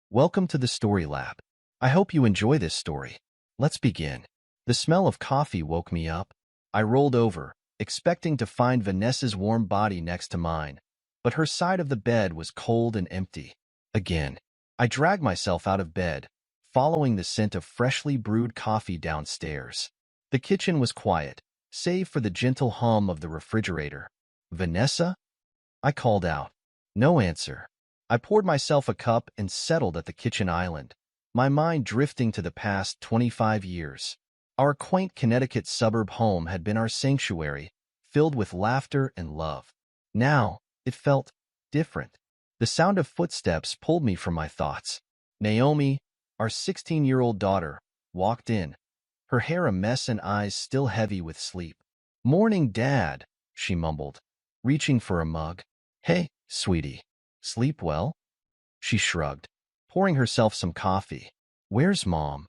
Welcome to the Story Lab. I hope you enjoy this story. Let's begin. The smell of coffee woke me up. I rolled over, expecting to find Vanessa's warm body next to mine, but her side of the bed was cold and empty. Again, I dragged myself out of bed, following the scent of freshly brewed coffee downstairs. The kitchen was quiet, save for the gentle hum of the refrigerator. "Vanessa?" I called out. No answer. I poured myself a cup and settled at the kitchen island, my mind drifting to the past 25 years. Our quaint Connecticut suburb home had been our sanctuary, filled with laughter and love. Now, it felt different. The sound of footsteps pulled me from my thoughts. Naomi, our 16-year-old daughter, walked in, her hair a mess and eyes still heavy with sleep. "Morning, Dad," she mumbled, reaching for a mug. "Hey, sweetie. Sleep well?" She shrugged, pouring herself some coffee. "Where's Mom?"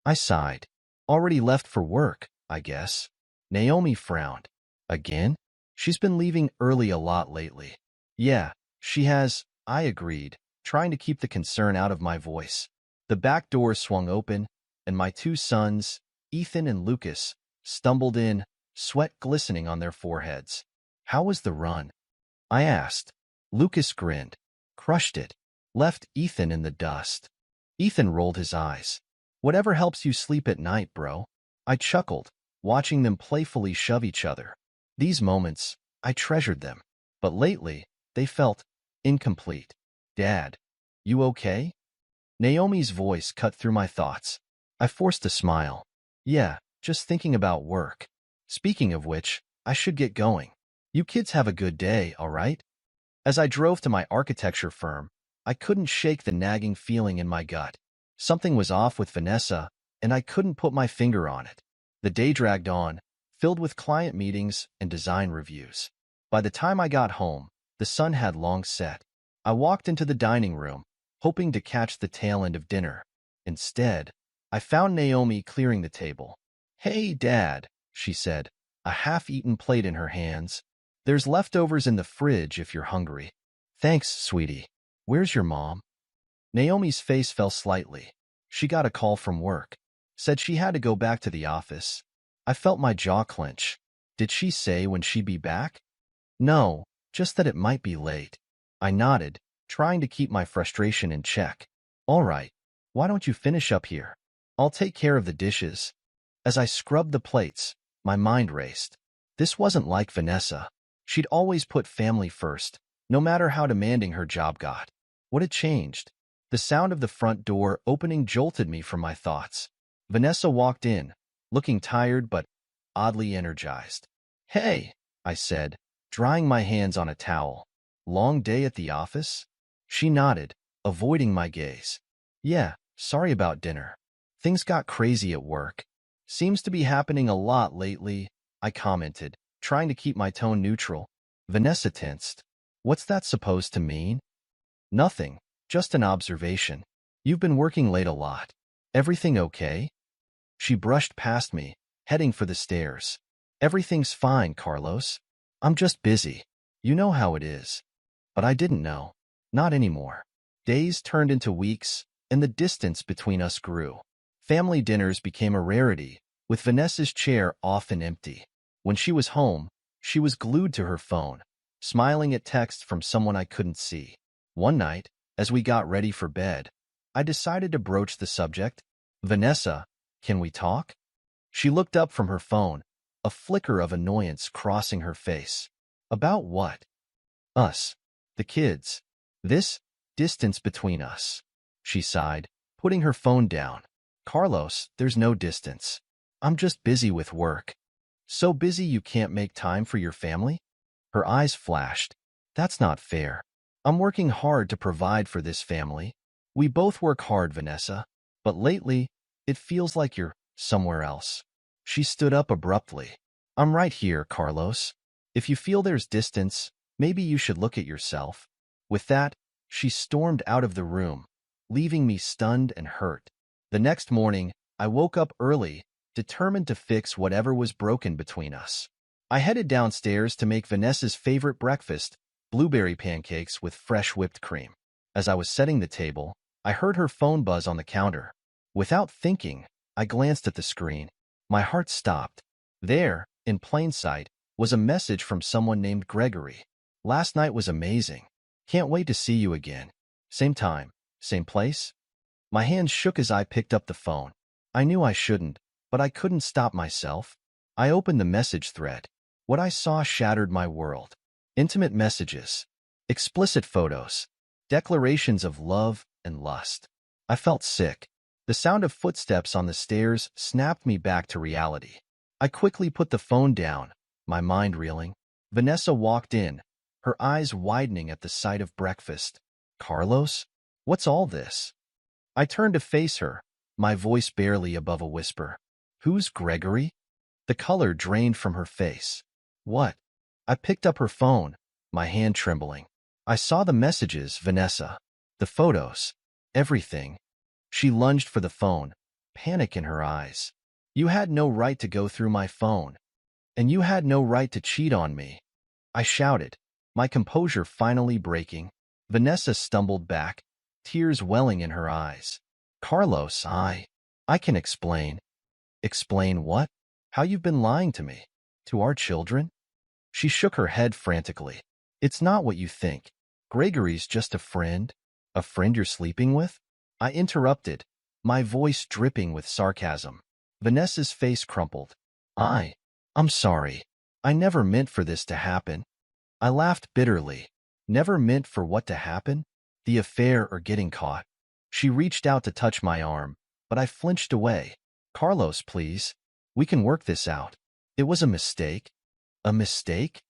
I sighed. "Already left for work, I guess." Naomi frowned. "Again? She's been leaving early a lot lately." "Yeah, she has," I agreed, trying to keep the concern out of my voice. The back door swung open, and my two sons, Ethan and Lucas, stumbled in, sweat glistening on their foreheads. "How was the run?" I asked. Lucas grinned. "Crushed it. Left Ethan in the dust." Ethan rolled his eyes. "Whatever helps you sleep at night, bro." I chuckled, watching them playfully shove each other. These moments, I treasured them. But lately, they felt incomplete. "Dad, you okay?" Naomi's voice cut through my thoughts. I forced a smile. "Yeah, just thinking about work. Speaking of which, I should get going. You kids have a good day, all right?" As I drove to my architecture firm, I couldn't shake the nagging feeling in my gut. Something was off with Vanessa, and I couldn't put my finger on it. The day dragged on, filled with client meetings and design reviews. By the time I got home, the sun had long set. I walked into the dining room, hoping to catch the tail end of dinner. Instead, I found Naomi clearing the table. "Hey, Dad," she said, a half-eaten plate in her hands. "There's leftovers in the fridge if you're hungry." "Thanks, sweetie. Where's your mom?" Naomi's face fell slightly. She got a call from work. Said she had to go back to the office. I felt my jaw clench. Did she say when she'd be back? "No, just that it might be late." I nodded, trying to keep my frustration in check. "All right, why don't you finish up here? I'll take care of the dishes." As I scrubbed the plates, my mind raced. This wasn't like Vanessa. She'd always put family first, no matter how demanding her job got. What had changed? The sound of the front door opening jolted me from my thoughts. Vanessa walked in, looking tired but oddly energized. "Hey," I said, drying my hands on a towel. "Long day at the office?" She nodded, avoiding my gaze. "Yeah, sorry about dinner. Things got crazy at work." "Seems to be happening a lot lately," I commented, trying to keep my tone neutral. Vanessa tensed. "What's that supposed to mean?" "Nothing, just an observation. You've been working late a lot. Everything okay?" She brushed past me, heading for the stairs. "Everything's fine, Carlos. I'm just busy. You know how it is." But I didn't know. Not anymore. Days turned into weeks, and the distance between us grew. Family dinners became a rarity, with Vanessa's chair often empty. When she was home, she was glued to her phone, smiling at texts from someone I couldn't see. One night, as we got ready for bed, I decided to broach the subject. "Vanessa, can we talk?" She looked up from her phone, a flicker of annoyance crossing her face. "About what?" "Us. The kids. This distance between us." She sighed, putting her phone down. "Carlos, there's no distance. I'm just busy with work." "So busy you can't make time for your family?" Her eyes flashed. "That's not fair. I'm working hard to provide for this family. We both work hard, Vanessa. But lately, it feels like you're somewhere else." She stood up abruptly. "I'm right here, Carlos. If you feel there's distance, maybe you should look at yourself." With that, she stormed out of the room, leaving me stunned and hurt. The next morning, I woke up early, determined to fix whatever was broken between us. I headed downstairs to make Vanessa's favorite breakfast, blueberry pancakes with fresh whipped cream. As I was setting the table, I heard her phone buzz on the counter. Without thinking, I glanced at the screen. My heart stopped. There, in plain sight, was a message from someone named Gregory. Last night was amazing. Can't wait to see you again. Same time, same place? My hands shook as I picked up the phone. I knew I shouldn't, but I couldn't stop myself. I opened the message thread. What I saw shattered my world. Intimate messages, explicit photos, declarations of love and lust. I felt sick. The sound of footsteps on the stairs snapped me back to reality. I quickly put the phone down, my mind reeling. Vanessa walked in, her eyes widening at the sight of breakfast. Carlos? What's all this? I turned to face her, my voice barely above a whisper. Who's Gregory? The color drained from her face. What? I picked up her phone, my hand trembling. I saw the messages, Vanessa. The photos. Everything. She lunged for the phone, panic in her eyes. You had no right to go through my phone. And you had no right to cheat on me. I shouted, my composure finally breaking. Vanessa stumbled back, tears welling in her eyes. Carlos, I can explain. Explain what? How you've been lying to me. To our children? She shook her head frantically. It's not what you think. Gregory's just a friend. A friend you're sleeping with? I interrupted, my voice dripping with sarcasm. Vanessa's face crumpled. I'm sorry. I never meant for this to happen. I laughed bitterly. Never meant for what to happen? The affair or getting caught? She reached out to touch my arm, but I flinched away. Carlos, please. We can work this out. It was a mistake. A mistake?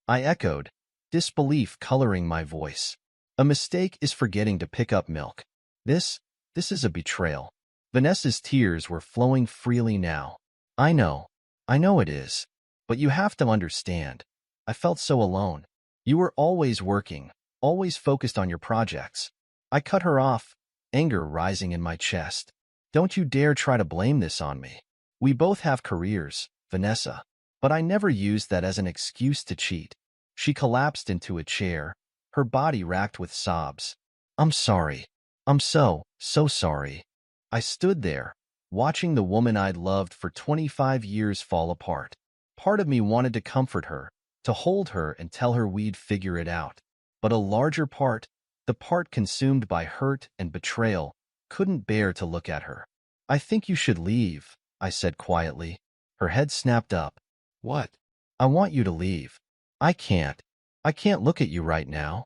I echoed, disbelief coloring my voice. A mistake is forgetting to pick up milk. This is a betrayal. Vanessa's tears were flowing freely now. I know it is. But you have to understand. I felt so alone. You were always working, always focused on your projects. I cut her off, anger rising in my chest. Don't you dare try to blame this on me. We both have careers, Vanessa. But I never used that as an excuse to cheat. She collapsed into a chair, her body racked with sobs. I'm sorry. I'm so sorry. I stood there, watching the woman I'd loved for 25 years fall apart. Part of me wanted to comfort her, to hold her and tell her we'd figure it out. But a larger part, the part consumed by hurt and betrayal, couldn't bear to look at her. I think you should leave, I said quietly. Her head snapped up. What? I want you to leave. I can't look at you right now.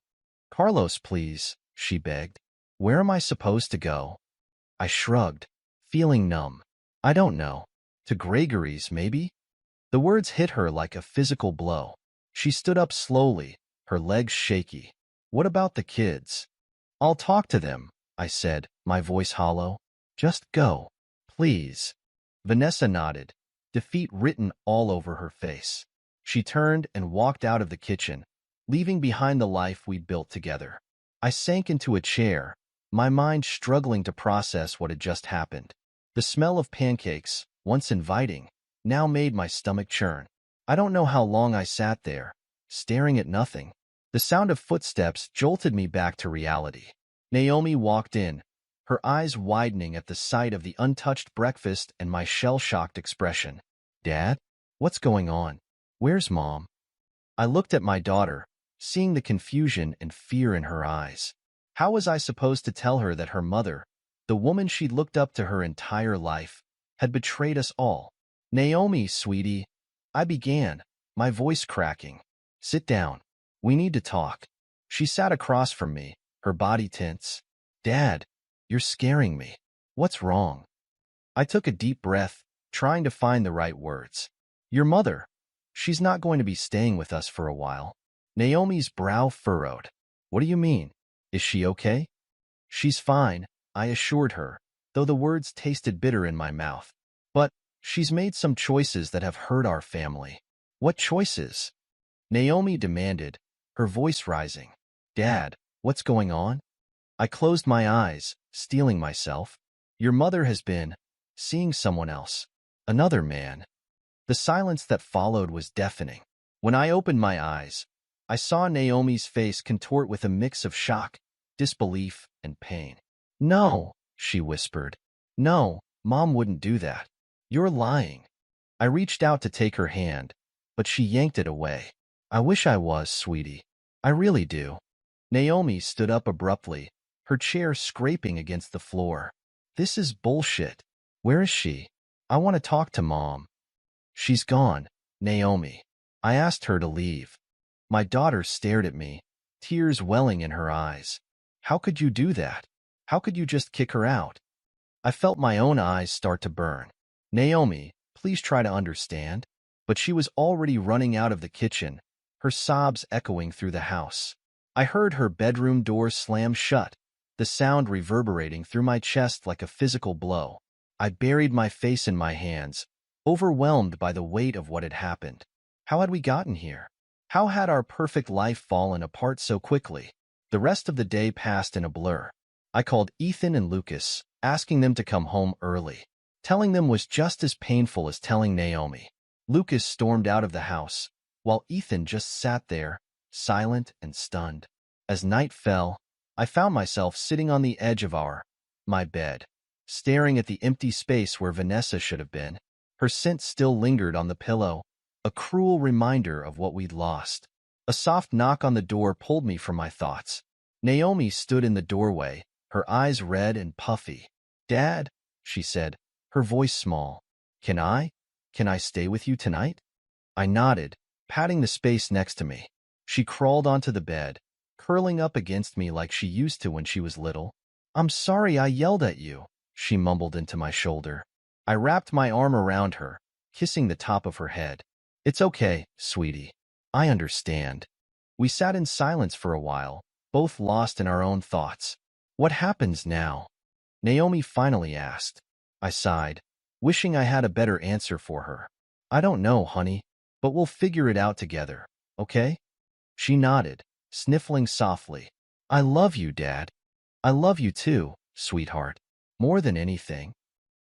Carlos, please, she begged. Where am I supposed to go? I shrugged, feeling numb. I don't know. To Gregory's, maybe? The words hit her like a physical blow. She stood up slowly, her legs shaky. What about the kids? I'll talk to them, I said, my voice hollow. Just go, please. Vanessa nodded, defeat written all over her face. She turned and walked out of the kitchen, leaving behind the life we'd built together. I sank into a chair, my mind struggling to process what had just happened. The smell of pancakes, once inviting, now made my stomach churn. I don't know how long I sat there, staring at nothing. The sound of footsteps jolted me back to reality. Naomi walked in, her eyes widening at the sight of the untouched breakfast and my shell-shocked expression. Dad? What's going on? Where's Mom? I looked at my daughter, seeing the confusion and fear in her eyes. How was I supposed to tell her that her mother, the woman she'd looked up to her entire life, had betrayed us all? Naomi, sweetie, I began, my voice cracking. Sit down. We need to talk. She sat across from me, her body tense. Dad, you're scaring me. What's wrong? I took a deep breath, trying to find the right words. Your mother. She's not going to be staying with us for a while. Naomi's brow furrowed. What do you mean? Is she okay? She's fine, I assured her, though the words tasted bitter in my mouth. But she's made some choices that have hurt our family. What choices? Naomi demanded, her voice rising. Dad, what's going on? I closed my eyes, steeling myself. Your mother has been seeing someone else. Another man. The silence that followed was deafening. When I opened my eyes, I saw Naomi's face contort with a mix of shock, disbelief, and pain. No, she whispered. No, Mom wouldn't do that. You're lying. I reached out to take her hand, but she yanked it away. I wish I was, sweetie. I really do. Naomi stood up abruptly, her chair scraping against the floor. This is bullshit. Where is she? I want to talk to Mom. She's gone, Naomi. I asked her to leave. My daughter stared at me, tears welling in her eyes. How could you do that? How could you just kick her out? I felt my own eyes start to burn. Naomi, please try to understand. But she was already running out of the kitchen, her sobs echoing through the house. I heard her bedroom door slam shut, the sound reverberating through my chest like a physical blow. I buried my face in my hands, overwhelmed by the weight of what had happened. How had we gotten here? How had our perfect life fallen apart so quickly? The rest of the day passed in a blur. I called Ethan and Lucas, asking them to come home early. Telling them was just as painful as telling Naomi. Lucas stormed out of the house, while Ethan just sat there, silent and stunned. As night fell, I found myself sitting on the edge of my bed, staring at the empty space where Vanessa should have been. Her scent still lingered on the pillow, a cruel reminder of what we'd lost. A soft knock on the door pulled me from my thoughts. Naomi stood in the doorway, her eyes red and puffy. "Dad," she said, her voice small. Can I stay with you tonight?" I nodded, patting the space next to me. She crawled onto the bed, curling up against me like she used to when she was little. "I'm sorry I yelled at you," she mumbled into my shoulder. I wrapped my arm around her, kissing the top of her head. "It's okay, sweetie. I understand." We sat in silence for a while, both lost in our own thoughts. "What happens now?" Naomi finally asked. I sighed, wishing I had a better answer for her. "I don't know, honey, but we'll figure it out together, okay?" She nodded, sniffling softly. "I love you, Dad. I love you too, sweetheart. More than anything."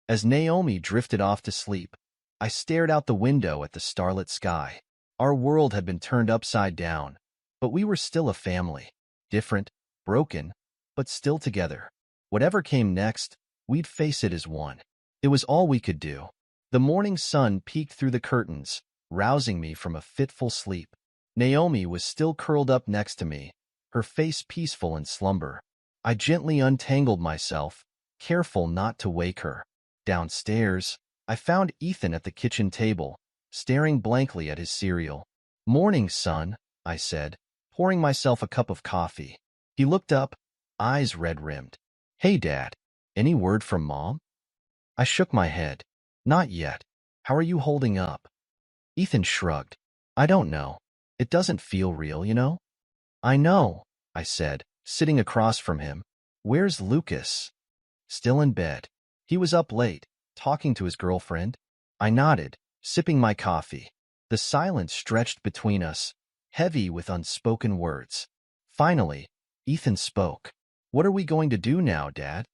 As Naomi drifted off to sleep, I stared out the window at the starlit sky. Our world had been turned upside down, but we were still a family. Different, broken, but still together. Whatever came next, we'd face it as one. It was all we could do. The morning sun peeked through the curtains, rousing me from a fitful sleep. Naomi was still curled up next to me, her face peaceful in slumber. I gently untangled myself, careful not to wake her. Downstairs, I found Ethan at the kitchen table, staring blankly at his cereal. "Morning, son," I said, pouring myself a cup of coffee. He looked up, eyes red-rimmed. "Hey, Dad, any word from Mom?" I shook my head. "Not yet. How are you holding up?" Ethan shrugged. "I don't know. It doesn't feel real, you know?" "I know," I said, sitting across from him. "Where's Lucas?" "Still in bed. He was up late, talking to his girlfriend." I nodded, sipping my coffee. The silence stretched between us, heavy with unspoken words. Finally, Ethan spoke. "What are we going to do now, Dad?"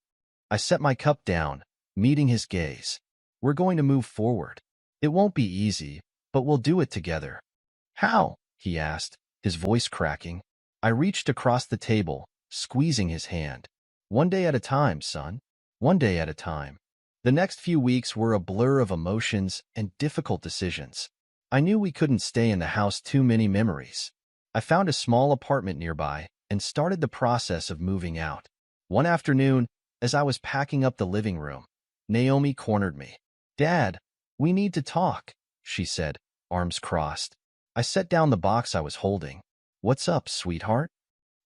I set my cup down, meeting his gaze. "We're going to move forward. It won't be easy, but we'll do it together." "How?" he asked, his voice cracking. I reached across the table, squeezing his hand. "One day at a time, son. One day at a time." The next few weeks were a blur of emotions and difficult decisions. I knew we couldn't stay in the house too many memories. I found a small apartment nearby and started the process of moving out. One afternoon, as I was packing up the living room, Naomi cornered me. "Dad, we need to talk," she said, arms crossed. I set down the box I was holding. "What's up, sweetheart?"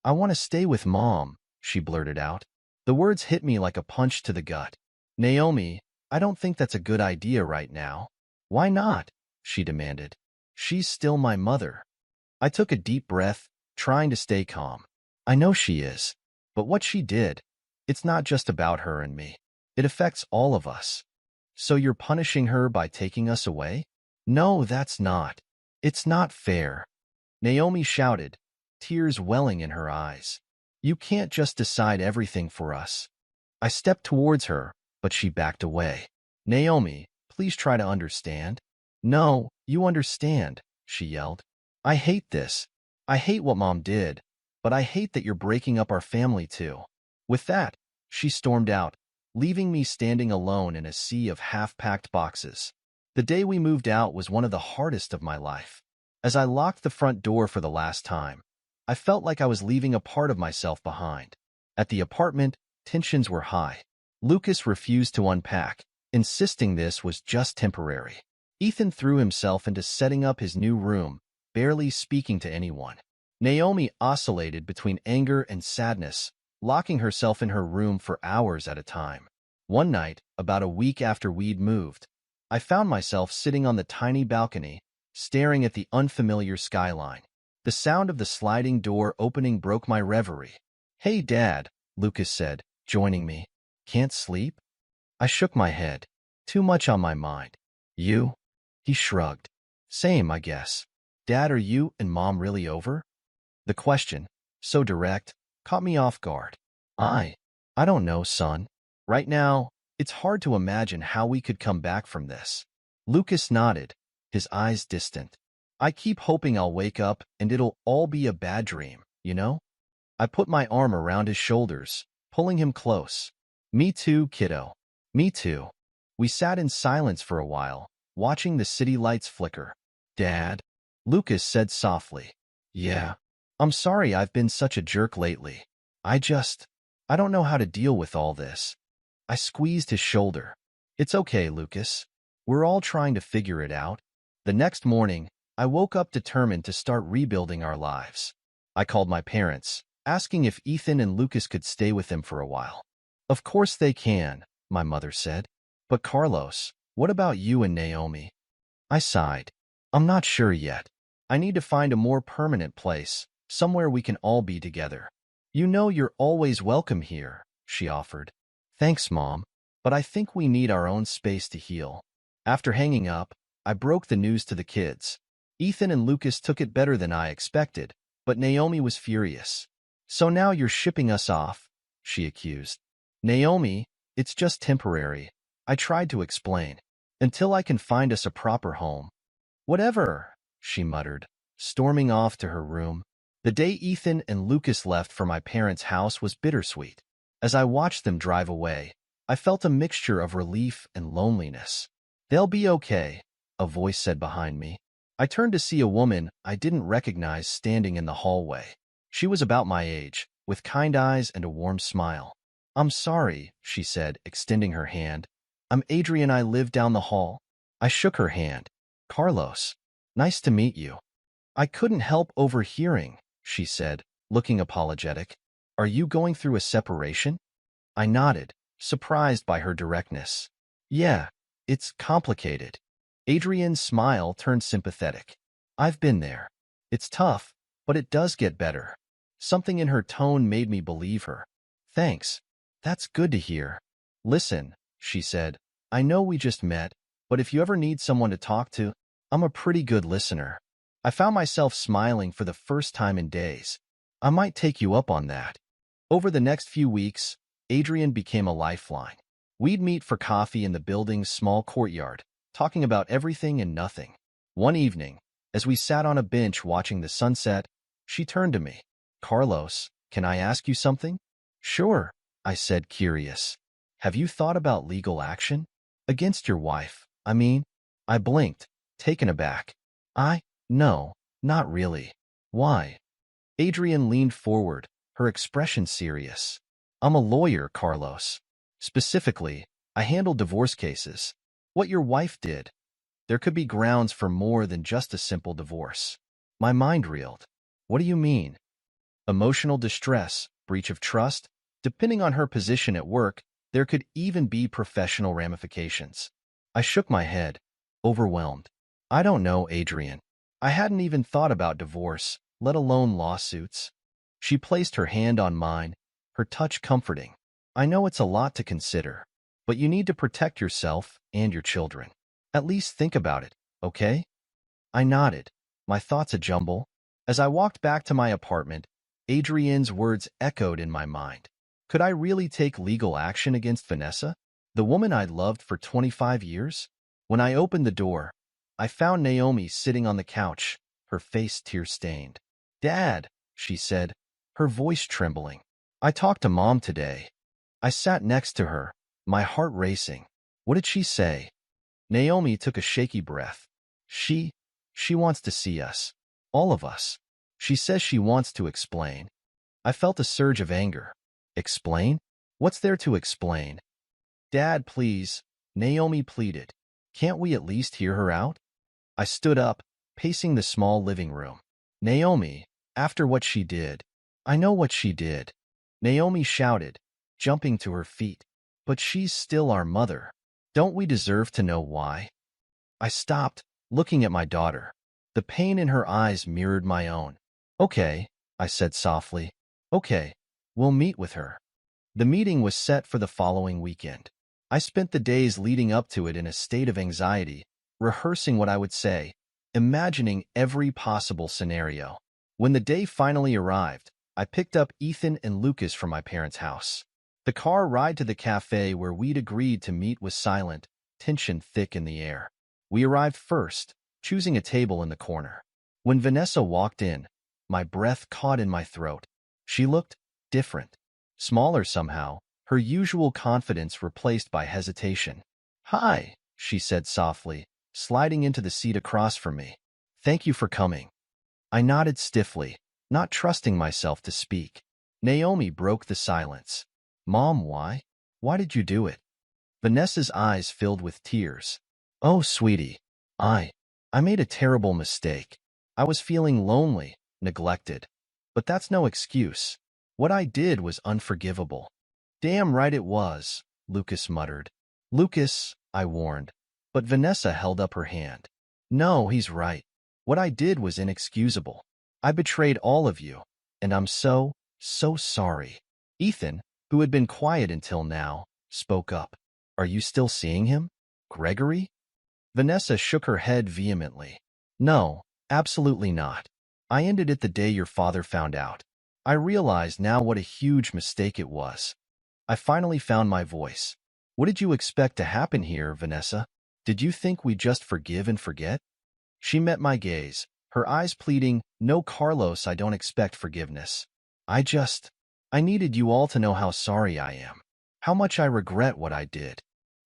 "I want to stay with Mom," she blurted out. The words hit me like a punch to the gut. "Naomi, I don't think that's a good idea right now." "Why not?" she demanded. "She's still my mother." I took a deep breath, trying to stay calm. "I know she is. But what she did, it's not just about her and me. It affects all of us." "So you're punishing her by taking us away?" "No, that's not. It's not fair," Naomi shouted, tears welling in her eyes. "You can't just decide everything for us." I stepped towards her, but she backed away. "Naomi, please try to understand." "No, you understand," she yelled. "I hate this. I hate what Mom did, but I hate that you're breaking up our family too." With that, She stormed out, leaving me standing alone in a sea of half-packed boxes. The day we moved out was one of the hardest of my life. As I locked the front door for the last time, I felt like I was leaving a part of myself behind. At the apartment, tensions were high. Lucas refused to unpack, insisting this was just temporary. Ethan threw himself into setting up his new room, barely speaking to anyone. Naomi oscillated between anger and sadness, locking herself in her room for hours at a time. One night, about a week after we'd moved, I found myself sitting on the tiny balcony, staring at the unfamiliar skyline. The sound of the sliding door opening broke my reverie. "Hey, Dad," Lucas said, joining me. "Can't sleep?" I shook my head. "Too much on my mind." "You?" He shrugged. "Same, I guess." "Dad, are you and Mom really over?" The question, so direct, caught me off guard. I don't know, son. Right now, it's hard to imagine how we could come back from this. Lucas nodded, his eyes distant. "I keep hoping I'll wake up and it'll all be a bad dream, you know?" I put my arm around his shoulders, pulling him close. "Me too, kiddo. Me too." We sat in silence for a while, watching the city lights flicker. "Dad?" Lucas said softly. "Yeah. I'm sorry I've been such a jerk lately. I don't know how to deal with all this." I squeezed his shoulder. "It's okay, Lucas. We're all trying to figure it out." The next morning, I woke up determined to start rebuilding our lives. I called my parents, asking if Ethan and Lucas could stay with them for a while. "Of course they can," my mother said. "But Carlos, what about you and Naomi?" I sighed. "I'm not sure yet. I need to find a more permanent place, somewhere we can all be together." "You know you're always welcome here," she offered. "Thanks, Mom, but I think we need our own space to heal." After hanging up, I broke the news to the kids. Ethan and Lucas took it better than I expected, but Naomi was furious. "So now you're shipping us off," she accused. "Naomi, it's just temporary," I tried to explain, "until I can find us a proper home." "Whatever," she muttered, storming off to her room. The day Ethan and Lucas left for my parents' house was bittersweet. As I watched them drive away, I felt a mixture of relief and loneliness. "They'll be okay," a voice said behind me. I turned to see a woman I didn't recognize standing in the hallway. She was about my age, with kind eyes and a warm smile. "I'm sorry," she said, extending her hand. "I'm Adrian. I live down the hall." I shook her hand. "Carlos, nice to meet you." "I couldn't help overhearing," she said, looking apologetic. "Are you going through a separation?" I nodded, surprised by her directness. "Yeah, it's complicated." Adrian's smile turned sympathetic. "I've been there. It's tough, but it does get better." Something in her tone made me believe her. "Thanks. That's good to hear." "Listen," she said, "I know we just met, but if you ever need someone to talk to, I'm a pretty good listener." I found myself smiling for the first time in days. "I might take you up on that." Over the next few weeks, Adrian became a lifeline. We'd meet for coffee in the building's small courtyard, talking about everything and nothing. One evening, as we sat on a bench watching the sunset, she turned to me. "Carlos, can I ask you something?" "Sure," I said, curious. "Have you thought about legal action? Against your wife, I mean?" I blinked, taken aback. No, not really." "Why?" Adrian leaned forward, her expression serious. "I'm a lawyer, Carlos. Specifically, I handle divorce cases. What your wife did. There could be grounds for more than just a simple divorce." My mind reeled. "What do you mean?" "Emotional distress, breach of trust. Depending on her position at work, there could even be professional ramifications." I shook my head, overwhelmed. "I don't know, Adrian. I hadn't even thought about divorce, let alone lawsuits." She placed her hand on mine, her touch comforting. "I know it's a lot to consider, but you need to protect yourself and your children. At least think about it, okay?" I nodded, my thoughts a jumble. As I walked back to my apartment, Adrienne's words echoed in my mind. Could I really take legal action against Vanessa, the woman I'd loved for 25 years? When I opened the door, I found Naomi sitting on the couch, her face tear-stained. "Dad," she said, her voice trembling. "I talked to Mom today. I sat next to her, my heart racing. What did she say? Naomi took a shaky breath. She wants to see us. All of us. She says she wants to explain. I felt a surge of anger. Explain? What's there to explain? Dad, please, Naomi pleaded. Can't we at least hear her out? I stood up, pacing the small living room. Naomi, after what she did. I know what she did. Naomi shouted, jumping to her feet. But she's still our mother. Don't we deserve to know why? I stopped, looking at my daughter. The pain in her eyes mirrored my own. Okay, I said softly. Okay, we'll meet with her. The meeting was set for the following weekend. I spent the days leading up to it in a state of anxiety, rehearsing what I would say, imagining every possible scenario. When the day finally arrived, I picked up Ethan and Lucas from my parents' house. The car ride to the cafe where we'd agreed to meet was silent, tension thick in the air. We arrived first, choosing a table in the corner. When Vanessa walked in, my breath caught in my throat. She looked different, smaller somehow, her usual confidence replaced by hesitation. Hi, she said softly, sliding into the seat across from me. Thank you for coming. I nodded stiffly, not trusting myself to speak. Naomi broke the silence. Mom, why? Why did you do it? Vanessa's eyes filled with tears. Oh, sweetie, I made a terrible mistake. I was feeling lonely, neglected. But that's no excuse. What I did was unforgivable. Damn right it was, Lucas muttered. Lucas, I warned. But Vanessa held up her hand. No, he's right. What I did was inexcusable. I betrayed all of you, and I'm so sorry. Ethan, who had been quiet until now, spoke up. Are you still seeing him? Gregory? Vanessa shook her head vehemently. No, absolutely not. I ended it the day your father found out. I realized now what a huge mistake it was. I finally found my voice. What did you expect to happen here, Vanessa? Did you think we'd just forgive and forget? She met my gaze, her eyes pleading, No, Carlos, I don't expect forgiveness. I needed you all to know how sorry I am, how much I regret what I did.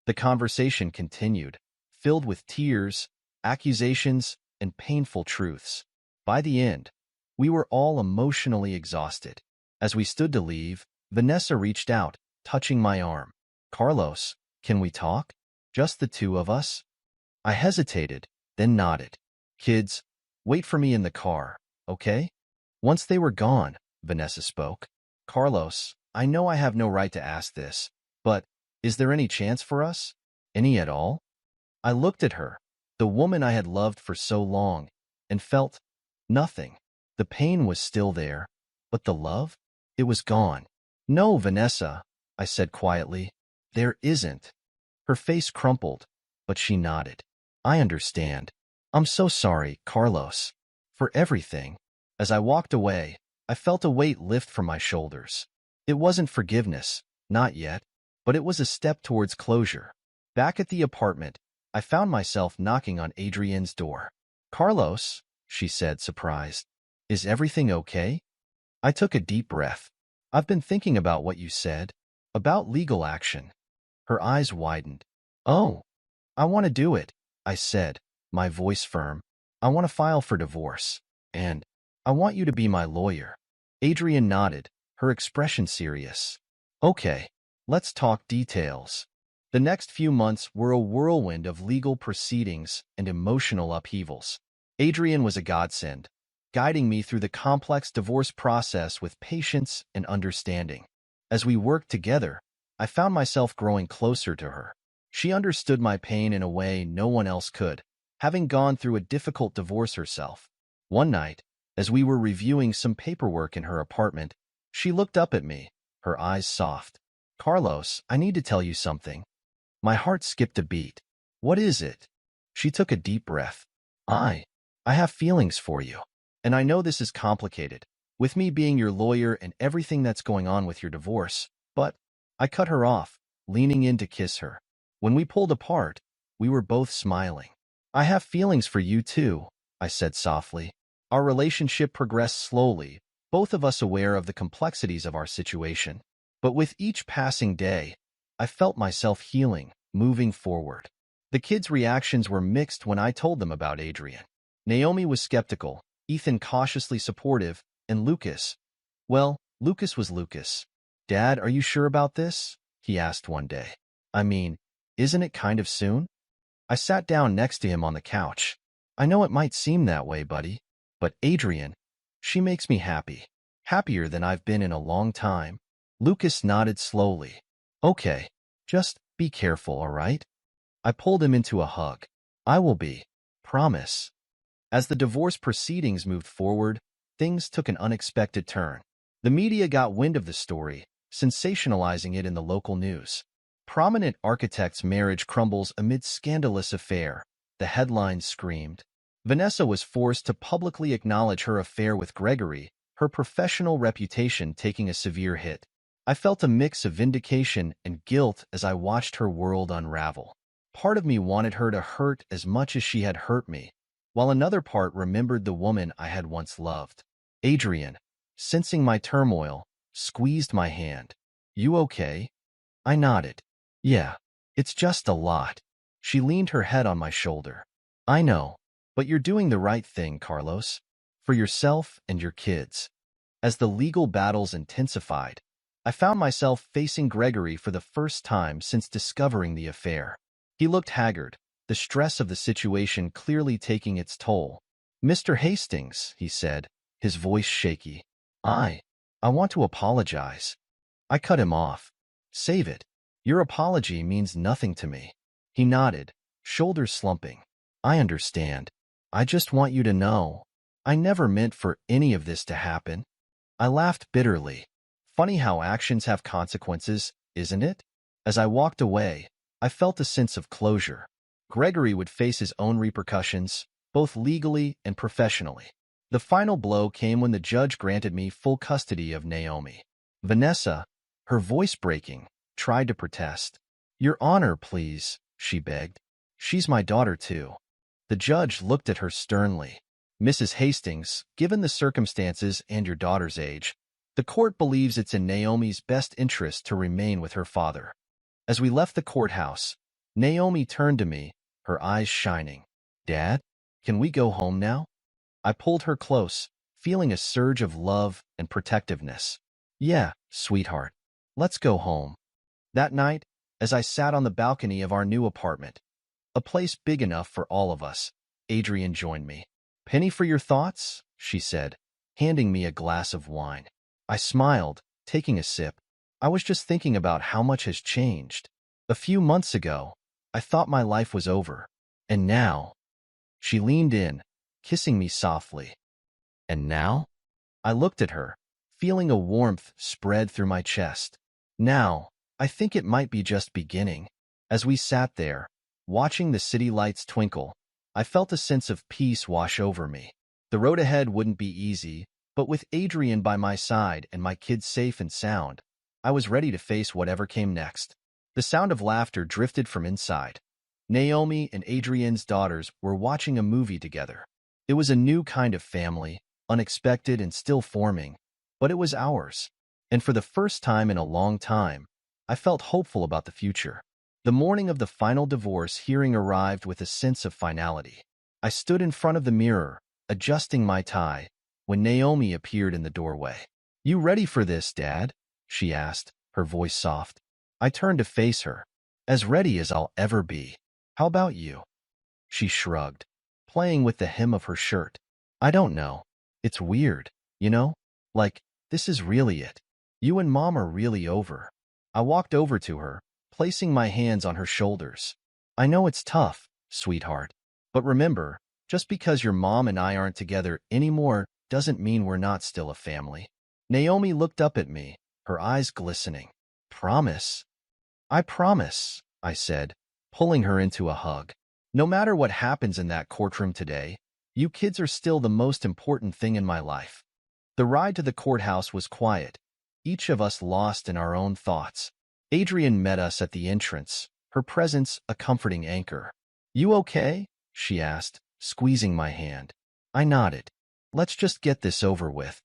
The conversation continued, filled with tears, accusations, and painful truths. By the end, we were all emotionally exhausted. As we stood to leave, Vanessa reached out, touching my arm. Carlos, can we talk? Just the two of us? I hesitated, then nodded. Kids, wait for me in the car, okay? Once they were gone, Vanessa spoke. Carlos, I know I have no right to ask this, but is there any chance for us? Any at all? I looked at her, the woman I had loved for so long, and felt nothing. The pain was still there, but the love? It was gone. No, Vanessa, I said quietly. There isn't. Her face crumpled, but she nodded. I understand. I'm so sorry, Carlos, for everything. As I walked away, I felt a weight lift from my shoulders. It wasn't forgiveness, not yet, but it was a step towards closure. Back at the apartment, I found myself knocking on Adrienne's door. Carlos, she said, surprised. Is everything okay? I took a deep breath. I've been thinking about what you said, about legal action. Her eyes widened. Oh, I want to do it, I said, my voice firm. I want to file for divorce, and I want you to be my lawyer. Adrienne nodded, her expression serious. Okay, let's talk details. The next few months were a whirlwind of legal proceedings and emotional upheavals. Adrienne was a godsend, guiding me through the complex divorce process with patience and understanding. As we worked together, I found myself growing closer to her. She understood my pain in a way no one else could, having gone through a difficult divorce herself. One night, as we were reviewing some paperwork in her apartment, she looked up at me, her eyes soft. Carlos, I need to tell you something. My heart skipped a beat. What is it? She took a deep breath. I have feelings for you. And I know this is complicated, with me being your lawyer and everything that's going on with your divorce, but I cut her off, leaning in to kiss her. When we pulled apart, we were both smiling. I have feelings for you too, I said softly. Our relationship progressed slowly, both of us aware of the complexities of our situation. But with each passing day, I felt myself healing, moving forward. The kids' reactions were mixed when I told them about Adrian. Naomi was skeptical, Ethan cautiously supportive, and Lucas, well, Lucas was Lucas. "Dad, are you sure about this?" he asked one day. "I mean, isn't it kind of soon?" I sat down next to him on the couch. "I know it might seem that way, buddy, but Adrian, she makes me happy. Happier than I've been in a long time." Lucas nodded slowly. "Okay, just be careful, all right?" I pulled him into a hug. "I will be. Promise." As the divorce proceedings moved forward, things took an unexpected turn. The media got wind of the story, sensationalizing it in the local news. Prominent architect's marriage crumbles amid scandalous affair, the headlines screamed. Vanessa was forced to publicly acknowledge her affair with Gregory, her professional reputation taking a severe hit. I felt a mix of vindication and guilt as I watched her world unravel. Part of me wanted her to hurt as much as she had hurt me, while another part remembered the woman I had once loved. Adrian, sensing my turmoil, squeezed my hand. "You okay?" I nodded. "Yeah, it's just a lot." She leaned her head on my shoulder. "I know, but you're doing the right thing, Carlos. For yourself and your kids." As the legal battles intensified, I found myself facing Gregory for the first time since discovering the affair. He looked haggard, the stress of the situation clearly taking its toll. "Mr. Hastings," he said, his voice shaky. I want to apologize." I cut him off. "Save it. Your apology means nothing to me." He nodded, shoulders slumping. "I understand. I just want you to know, I never meant for any of this to happen." I laughed bitterly. Funny how actions have consequences, isn't it? As I walked away, I felt a sense of closure. Gregory would face his own repercussions, both legally and professionally. The final blow came when the judge granted me full custody of Naomi. Vanessa, her voice breaking, tried to protest. "Your Honor, please," she begged. "She's my daughter, too." The judge looked at her sternly. "Mrs. Hastings, given the circumstances and your daughter's age, the court believes it's in Naomi's best interest to remain with her father." As we left the courthouse, Naomi turned to me, her eyes shining. "Dad, can we go home now?" I pulled her close, feeling a surge of love and protectiveness. "Yeah, sweetheart. Let's go home." That night, as I sat on the balcony of our new apartment, a place big enough for all of us, Adrian joined me. "Penny for your thoughts?" she said, handing me a glass of wine. I smiled, taking a sip. "I was just thinking about how much has changed. A few months ago, I thought my life was over. And now—" She leaned in, kissing me softly. "And now?" I looked at her, feeling a warmth spread through my chest. "Now, I think it might be just beginning." As we sat there, watching the city lights twinkle, I felt a sense of peace wash over me. The road ahead wouldn't be easy, but with Adrian by my side and my kids safe and sound, I was ready to face whatever came next. The sound of laughter drifted from inside. Naomi and Adrian's daughters were watching a movie together. It was a new kind of family, unexpected and still forming, but it was ours. And for the first time in a long time, I felt hopeful about the future. The morning of the final divorce hearing arrived with a sense of finality. I stood in front of the mirror, adjusting my tie, when Naomi appeared in the doorway. "You ready for this, Dad?" she asked, her voice soft. I turned to face her. "As ready as I'll ever be. How about you?" She shrugged, playing with the hem of her shirt. "I don't know. It's weird, you know? Like, this is really it. You and Mom are really over." I walked over to her, placing my hands on her shoulders. "I know it's tough, sweetheart. But remember, just because your mom and I aren't together anymore doesn't mean we're not still a family." Naomi looked up at me, her eyes glistening. "Promise?" "I promise," I said, pulling her into a hug. "No matter what happens in that courtroom today, you kids are still the most important thing in my life." The ride to the courthouse was quiet, each of us lost in our own thoughts. Adrian met us at the entrance, her presence a comforting anchor. "You okay?" she asked, squeezing my hand. I nodded. "Let's just get this over with."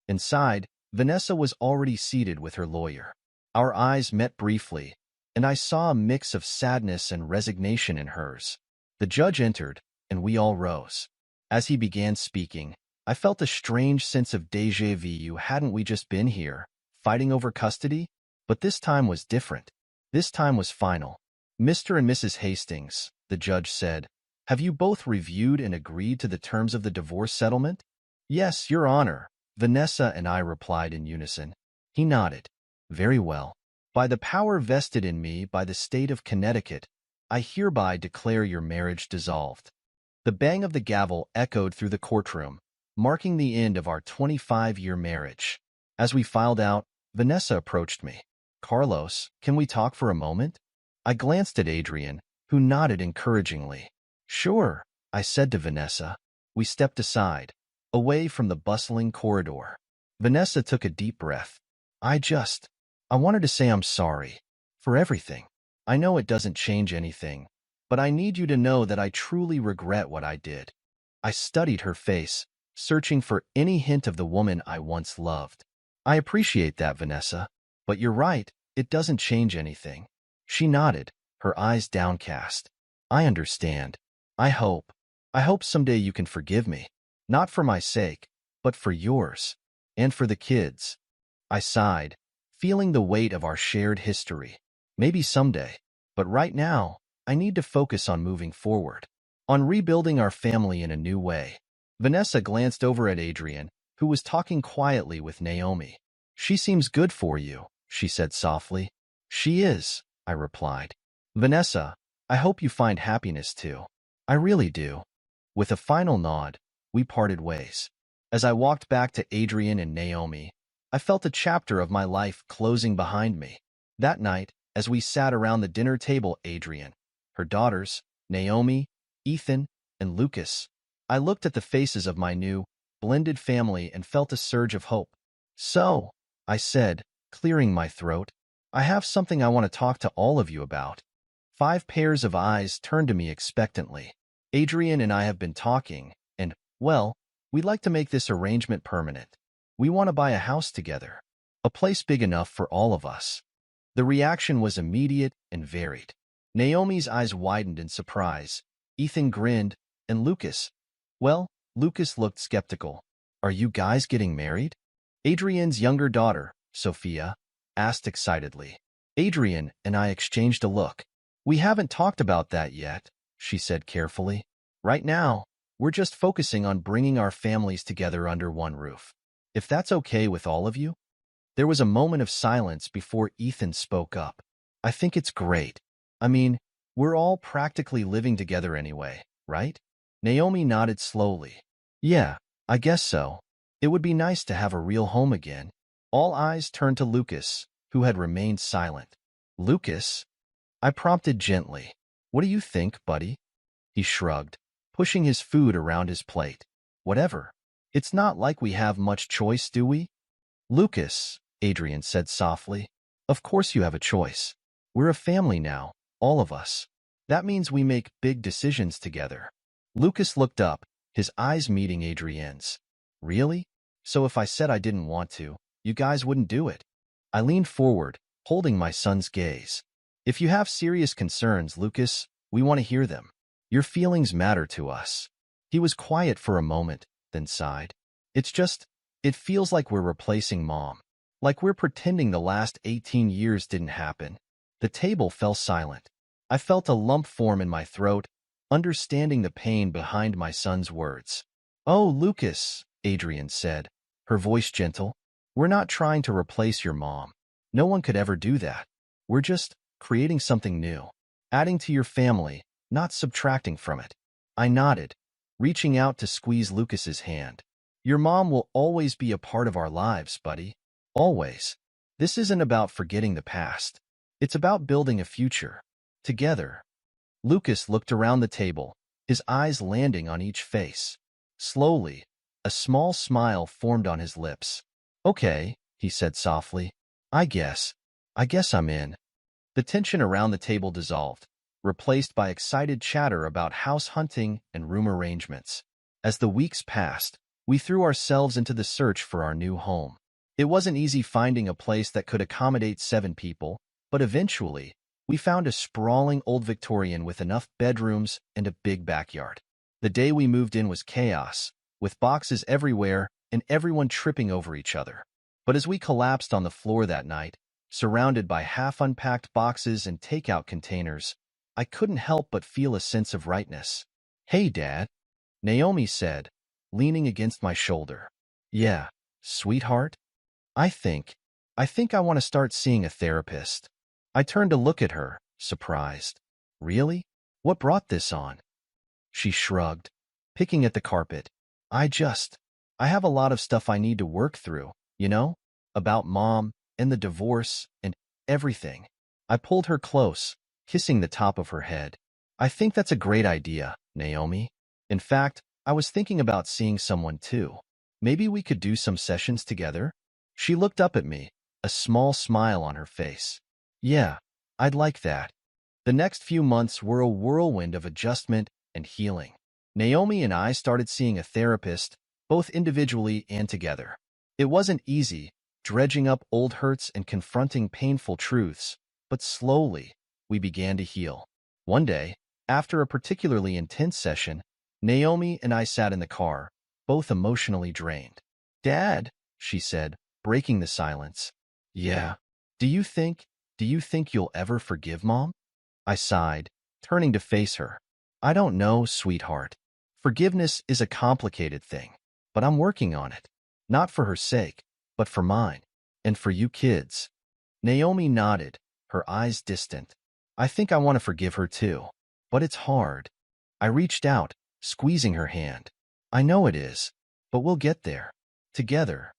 Inside, Vanessa was already seated with her lawyer. Our eyes met briefly, and I saw a mix of sadness and resignation in hers. The judge entered, and we all rose. As he began speaking, I felt a strange sense of déjà vu. Hadn't we just been here, fighting over custody? But this time was different. This time was final. Mr. and Mrs. Hastings, the judge said, have you both reviewed and agreed to the terms of the divorce settlement? Yes, Your Honor, Vanessa and I replied in unison. He nodded. Very well. By the power vested in me by the state of Connecticut, I hereby declare your marriage dissolved. The bang of the gavel echoed through the courtroom, marking the end of our 25-year marriage. As we filed out, Vanessa approached me. Carlos, can we talk for a moment? I glanced at Adrian, who nodded encouragingly. Sure, I said to Vanessa. We stepped aside, away from the bustling corridor. Vanessa took a deep breath. I wanted to say I'm sorry for everything. I know it doesn't change anything, but I need you to know that I truly regret what I did. I studied her face, searching for any hint of the woman I once loved. I appreciate that, Vanessa, but you're right, it doesn't change anything. She nodded, her eyes downcast. I understand. I hope someday you can forgive me. Not for my sake, but for yours. And for the kids. I sighed, feeling the weight of our shared history. Maybe someday. But right now, I need to focus on moving forward. On rebuilding our family in a new way. Vanessa glanced over at Adrian, who was talking quietly with Naomi. She seems good for you, she said softly. She is, I replied. Vanessa, I hope you find happiness too. I really do. With a final nod, we parted ways. As I walked back to Adrian and Naomi, I felt a chapter of my life closing behind me. That night, as we sat around the dinner table, Adrian, her daughters, Naomi, Ethan, and Lucas, I looked at the faces of my new, blended family and felt a surge of hope. So, I said, clearing my throat, I have something I want to talk to all of you about. 5 pairs of eyes turned to me expectantly. Adrian and I have been talking, and, well, we'd like to make this arrangement permanent. We want to buy a house together. A place big enough for all of us. The reaction was immediate and varied. Naomi's eyes widened in surprise. Ethan grinned, and Lucas. Well, Lucas looked skeptical. Are you guys getting married? Adrian's younger daughter, Sophia, asked excitedly. Adrian and I exchanged a look. We haven't talked about that yet, she said carefully. Right now, we're just focusing on bringing our families together under one roof. If that's okay with all of you? There was a moment of silence before Ethan spoke up. I think it's great. I mean, we're all practically living together anyway, right? Naomi nodded slowly. Yeah, I guess so. It would be nice to have a real home again. All eyes turned to Lucas, who had remained silent. Lucas? I prompted gently. What do you think, buddy? He shrugged, pushing his food around his plate. Whatever. It's not like we have much choice, do we? Lucas, Adrian said softly. Of course you have a choice. We're a family now, all of us. That means we make big decisions together. Lucas looked up, his eyes meeting Adrian's. Really? So if I said I didn't want to, you guys wouldn't do it? I leaned forward, holding my son's gaze. If you have serious concerns, Lucas, we want to hear them. Your feelings matter to us. He was quiet for a moment, then sighed. It feels like we're replacing Mom. Like we're pretending the last 18 years didn't happen. The table fell silent. I felt a lump form in my throat, understanding the pain behind my son's words. Oh, Lucas, Adrian said, her voice gentle. We're not trying to replace your mom. No one could ever do that. We're just creating something new. Adding to your family, not subtracting from it. I nodded, reaching out to squeeze Lucas's hand. Your mom will always be a part of our lives, buddy. Always. This isn't about forgetting the past. It's about building a future. Together. Lucas looked around the table, his eyes landing on each face. Slowly, a small smile formed on his lips. Okay, he said softly. I guess I'm in. The tension around the table dissolved, replaced by excited chatter about house hunting and room arrangements. As the weeks passed, we threw ourselves into the search for our new home. It wasn't easy finding a place that could accommodate 7 people, but eventually, we found a sprawling old Victorian with enough bedrooms and a big backyard. The day we moved in was chaos, with boxes everywhere and everyone tripping over each other. But as we collapsed on the floor that night, surrounded by half-unpacked boxes and takeout containers, I couldn't help but feel a sense of rightness. "Hey, Dad," Naomi said, leaning against my shoulder. "Yeah, sweetheart? I think, I want to start seeing a therapist." I turned to look at her, surprised. "Really? What brought this on?" She shrugged, picking at the carpet. I have a lot of stuff I need to work through, about Mom and the divorce and everything." I pulled her close, kissing the top of her head. "I think that's a great idea, Naomi. In fact, I was thinking about seeing someone too. Maybe we could do some sessions together?" She looked up at me, a small smile on her face. "Yeah, I'd like that." The next few months were a whirlwind of adjustment and healing. Naomi and I started seeing a therapist, both individually and together. It wasn't easy, dredging up old hurts and confronting painful truths, but slowly, we began to heal. One day, after a particularly intense session, Naomi and I sat in the car, both emotionally drained. "Dad," she said, breaking the silence. "Yeah. Do you think you'll ever forgive Mom?" I sighed, turning to face her. "I don't know, sweetheart. Forgiveness is a complicated thing, but I'm working on it. Not for her sake, but for mine. And for you kids." Naomi nodded, her eyes distant. "I think I want to forgive her too. But it's hard." I reached out, squeezing her hand. "I know it is, but we'll get there. Together."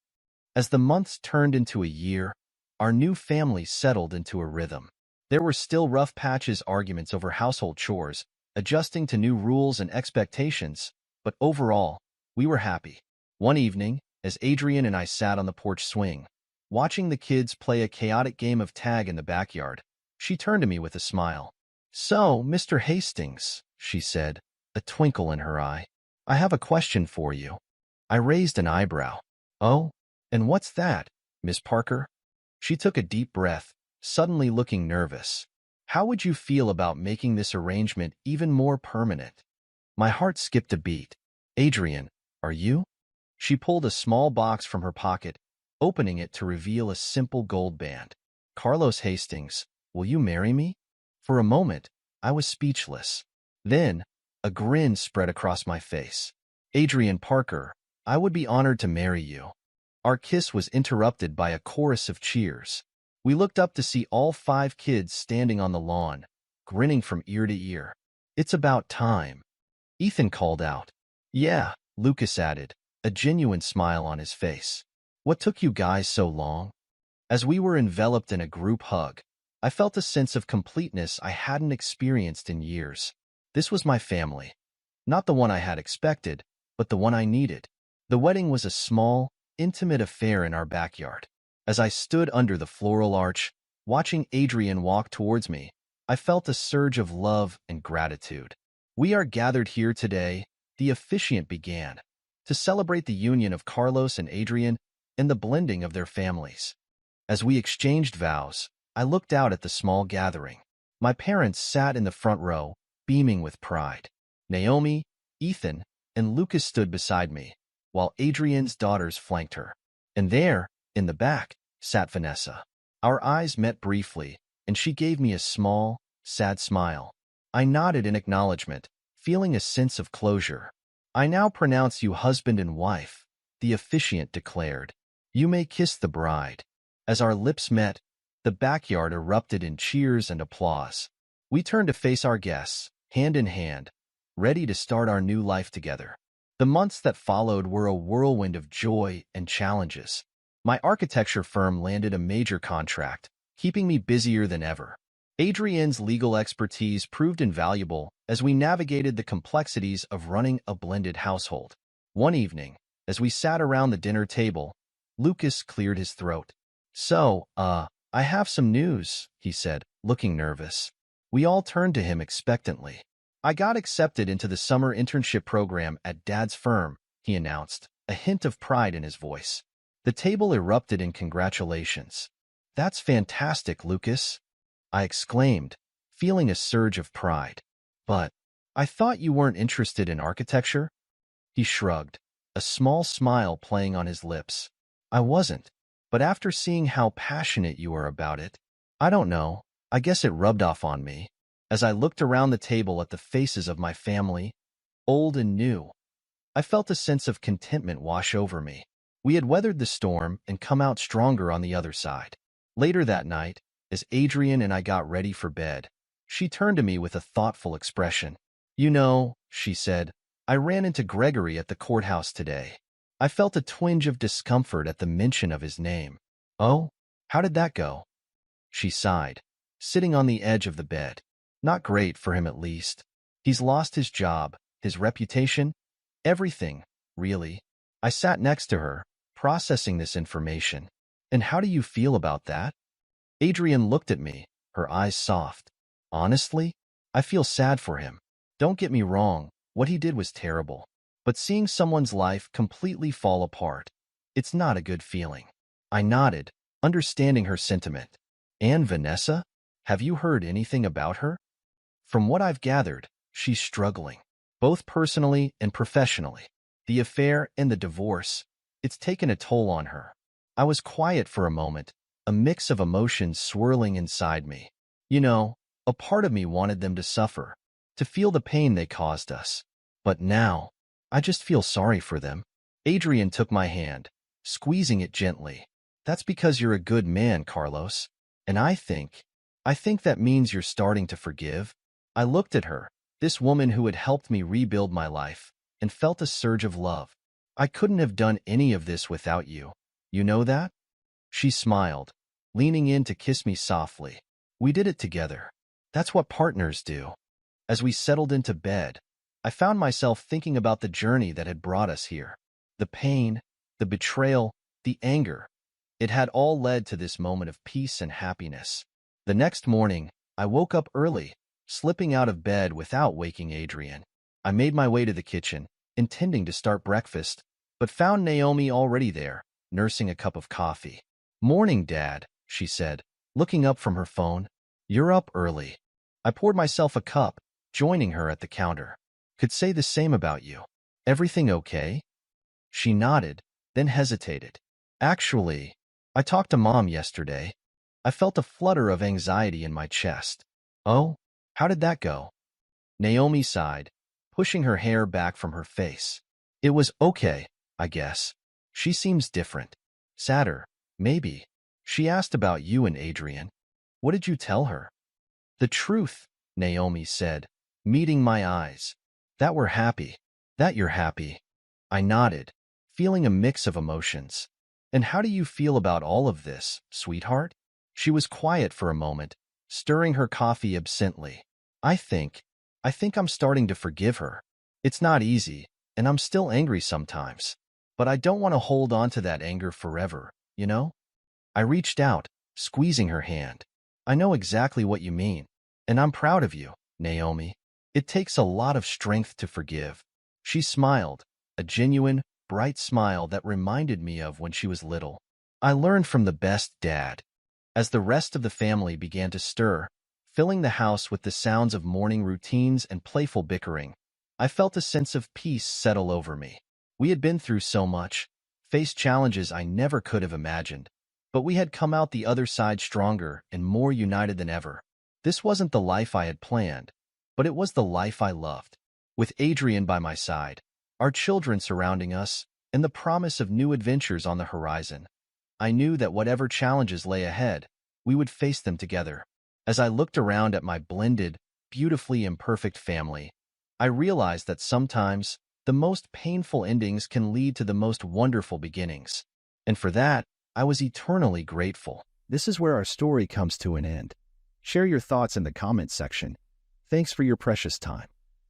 As the months turned into a year, our new family settled into a rhythm. There were still rough patches, arguments over household chores, adjusting to new rules and expectations, but overall, we were happy. One evening, as Adrian and I sat on the porch swing, watching the kids play a chaotic game of tag in the backyard, she turned to me with a smile. "So, Mr. Hastings," she said, a twinkle in her eye, "I have a question for you." I raised an eyebrow. "Oh? And what's that, Miss Parker?" She took a deep breath, suddenly looking nervous. "How would you feel about making this arrangement even more permanent?" My heart skipped a beat. "Adrian, are you?" She pulled a small box from her pocket, opening it to reveal a simple gold band. "Carlos Hastings, will you marry me?" For a moment, I was speechless. Then, a grin spread across my face. "Adrian Parker, I would be honored to marry you." Our kiss was interrupted by a chorus of cheers. We looked up to see all 5 kids standing on the lawn, grinning from ear to ear. "It's about time," Ethan called out. "Yeah," Lucas added, a genuine smile on his face. "What took you guys so long?" As we were enveloped in a group hug, I felt a sense of completeness I hadn't experienced in years. This was my family. Not the one I had expected, but the one I needed. The wedding was a small, intimate affair in our backyard. As I stood under the floral arch, watching Adrian walk towards me, I felt a surge of love and gratitude. "We are gathered here today," the officiant began, "to celebrate the union of Carlos and Adrian and the blending of their families." As we exchanged vows, I looked out at the small gathering. My parents sat in the front row, beaming with pride. Naomi, Ethan, and Lucas stood beside me, while Adrian's daughters flanked her. And there, in the back, sat Vanessa. Our eyes met briefly, and she gave me a small, sad smile. I nodded in acknowledgement, feeling a sense of closure. "I now pronounce you husband and wife," the officiant declared. "You may kiss the bride." As our lips met, the backyard erupted in cheers and applause. We turned to face our guests, hand in hand, ready to start our new life together. The months that followed were a whirlwind of joy and challenges. My architecture firm landed a major contract, keeping me busier than ever. Adrian's legal expertise proved invaluable as we navigated the complexities of running a blended household. One evening, as we sat around the dinner table, Lucas cleared his throat. "So, I have some news," he said, looking nervous. We all turned to him expectantly. "I got accepted into the summer internship program at Dad's firm," he announced, a hint of pride in his voice. The table erupted in congratulations. "That's fantastic, Lucas," I exclaimed, feeling a surge of pride. "But I thought you weren't interested in architecture?" He shrugged, a small smile playing on his lips. "I wasn't, but after seeing how passionate you are about it, I don't know, I guess it rubbed off on me." As I looked around the table at the faces of my family, old and new, I felt a sense of contentment wash over me. We had weathered the storm and come out stronger on the other side. Later that night, as Adrian and I got ready for bed, she turned to me with a thoughtful expression. "You know," she said, "I ran into Gregory at the courthouse today. I felt a twinge of discomfort at the mention of his name." "Oh, how did that go?" She sighed, sitting on the edge of the bed. "Not great for him, at least. He's lost his job, his reputation, everything, really." I sat next to her, processing this information. "And how do you feel about that?" Adrian looked at me, her eyes soft. "Honestly, I feel sad for him. Don't get me wrong, what he did was terrible. But seeing someone's life completely fall apart, it's not a good feeling." I nodded, understanding her sentiment. "And Vanessa? Have you heard anything about her?" "From what I've gathered, she's struggling, both personally and professionally. The affair and the divorce, it's taken a toll on her." I was quiet for a moment, a mix of emotions swirling inside me. You know, a part of me wanted them to suffer, to feel the pain they caused us. But now, I just feel sorry for them. Adrian took my hand, squeezing it gently. "That's because you're a good man, Carlos. And I think that means you're starting to forgive." I looked at her, this woman who had helped me rebuild my life, and felt a surge of love. "I couldn't have done any of this without you. You know that?" She smiled, leaning in to kiss me softly. "We did it together. That's what partners do." As we settled into bed, I found myself thinking about the journey that had brought us here. The pain, the betrayal, the anger. It had all led to this moment of peace and happiness. The next morning, I woke up early, slipping out of bed without waking Adrian. I made my way to the kitchen, intending to start breakfast, but found Naomi already there, nursing a cup of coffee. "Morning, Dad," she said, looking up from her phone. "You're up early." I poured myself a cup, joining her at the counter. "Could say the same about you. Everything okay?" She nodded, then hesitated. "Actually, I talked to Mom yesterday." I felt a flutter of anxiety in my chest. "Oh, how did that go?" Naomi sighed, pushing her hair back from her face. "It was okay, I guess. She seems different. Sadder, maybe. She asked about you and Adrian. What did you tell her?" "The truth," Naomi said, meeting my eyes. "That we're happy. That you're happy." I nodded, feeling a mix of emotions. "And how do you feel about all of this, sweetheart?" She was quiet for a moment, stirring her coffee absently. I think I'm starting to forgive her. It's not easy, and I'm still angry sometimes. But I don't want to hold on to that anger forever, you know?" I reached out, squeezing her hand. "I know exactly what you mean, and I'm proud of you, Naomi. It takes a lot of strength to forgive." She smiled, a genuine, bright smile that reminded me of when she was little. I learned from the best dad. As the rest of the family began to stir, filling the house with the sounds of morning routines and playful bickering, I felt a sense of peace settle over me. We had been through so much, faced challenges I never could have imagined, but we had come out the other side stronger and more united than ever. This wasn't the life I had planned, but it was the life I loved. With Adrian by my side, our children surrounding us, and the promise of new adventures on the horizon, I knew that whatever challenges lay ahead, we would face them together. As I looked around at my blended, beautifully imperfect family, I realized that sometimes the most painful endings can lead to the most wonderful beginnings. And for that, I was eternally grateful. This is where our story comes to an end. Share your thoughts in the comments section. Thanks for your precious time.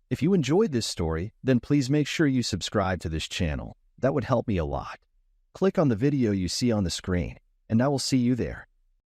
If you enjoyed this story, then please make sure you subscribe to this channel. That would help me a lot. Click on the video you see on the screen, and I will see you there.